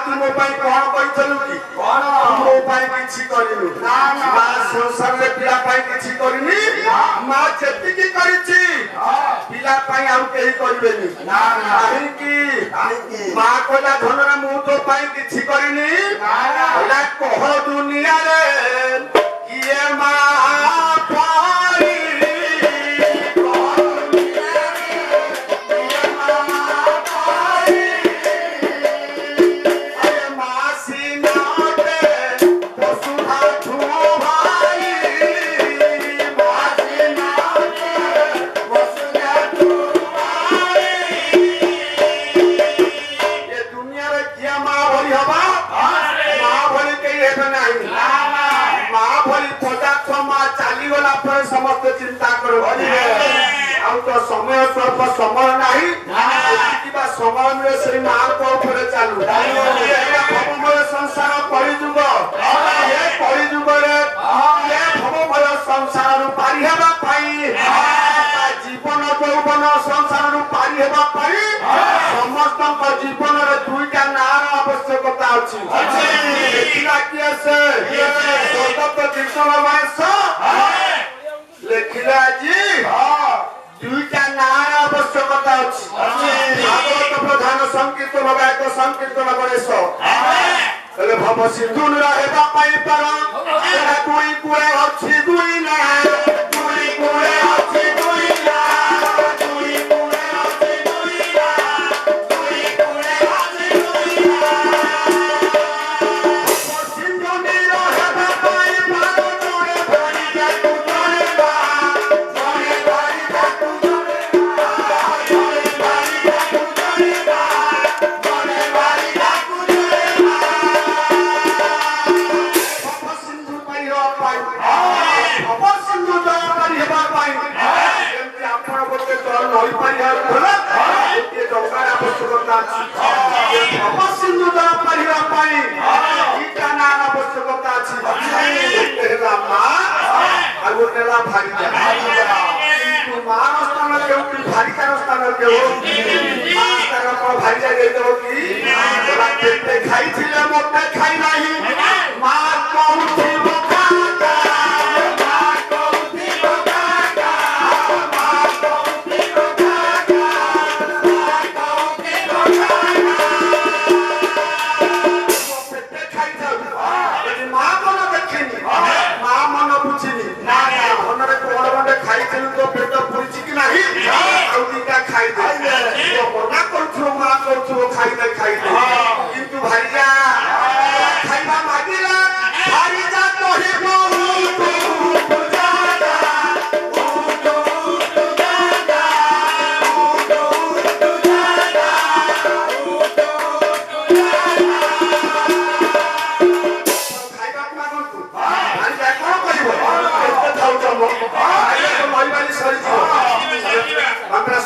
तू मो पाई कोन कइथलु की कोन मो पाई किछि करिनु ना संसार रे पिला पाई किछि करिनी मां जेति की करिछि पिला पाई आउ केही करिबेनी ना नाही की मां कोला धनरा मु तो पाई किछि करिनी ना कह दुनिया रे किए मां पाई समस्त चिंता करो तो समय स्वल्प समय नहीं समय मिले से मां को ऊपर चालू भवमय संसार कलिजुग ये कलिजुग रे भवमय संसार पारी हेबा पाई जीवन यौवन संसार पारी हेबा पाई समस्त जीवन रे दुईटा नार आवश्यकता अछि देखिला किए से स्वर्गत कृष्ण भगवान लेखिला जी दुईटा नार आवश्यकता अछि भागवत प्रधान संकीर्तन गायक संकीर्तन गणेश हेले भव सिंधु रहेबा पाई पर दुई कुळे अछि दुई ना दुई कुळे अछि दुई ना दुई कुळे अछि दुई ना दुई कुळे अछि दुई ना सिंधु रहेबा पाई पर दुई भरी जातु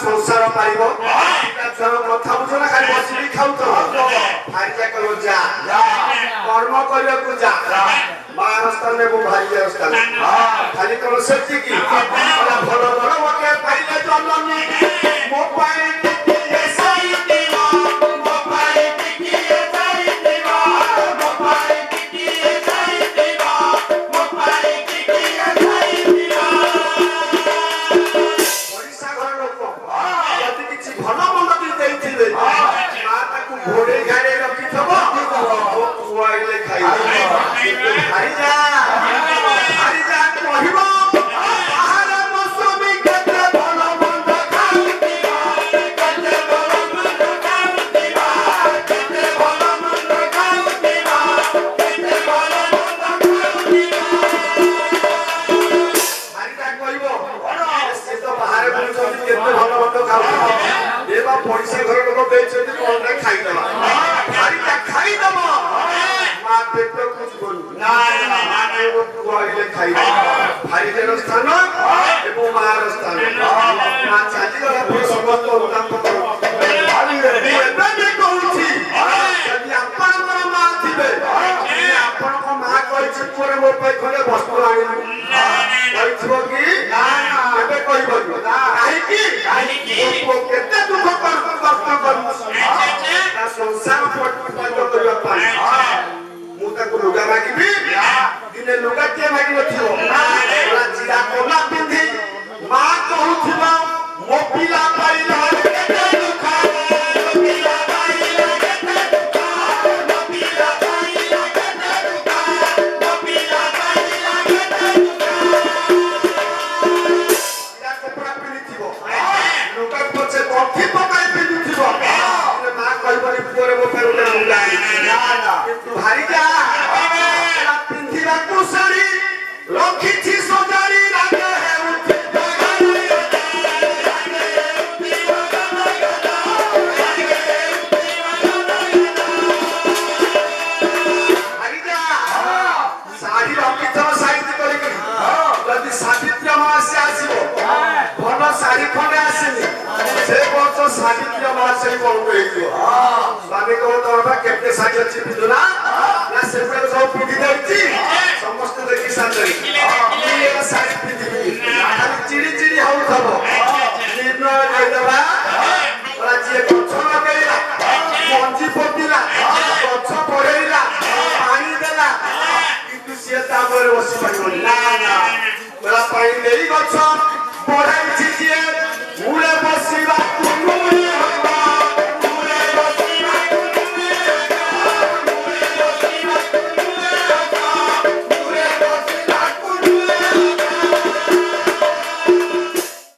संसार पाइब कथा बुझ ना खाली बसी खाऊ तो भाई करो जा कर्म करने जा महाराष्ट्र में वो भाई स्थान खाली करो सच्ची की भल भल मके पाइले जननी मोबाइल घोड़े घाड़े रखी थब खुआइले खाई हारी जा कहिबो बाहर मौसमी केते भल मंद खाउती केते भल मंद खाउती केते भल मंद खाउती केते भल मंद खाउती हारी जा कहिबो से तो बाहर बुलछथि केते भल मंद खाउती एबा पैसा घर लोक बेचथि कोन रे खाई दला हारीटा खाई दब मां पेट कुछ बोल ना माने वो खुआइले खाई भाई देर स्थान एवं मार स्थान मां चाली गला पुरो समस्त अनुदान पत्र भाई रे एबे कहूची यदि अपन मन मां थिबे अपन को मां कहछि तोरे मो पे खले वस्तु आनिलु कहथिबो की ना एबे कहबो काहे की ओ केते दुख कर कष्ट कर संसार पट पट कर ଶାଢୀ ପ୍ରିୟ ମା ସେଇ କଣ ହେଇଯିବ ସ୍ୱାମୀ କହ ତୋର କେତେ ଶାଢୀ ଅଛି ପିନ୍ଧୁ ନା ସେଗୁଡାକ ସବୁ ପିନ୍ଧି ଯାଇଛି ସମସ୍ତେ ଦେଖି ସାରିଲେଣି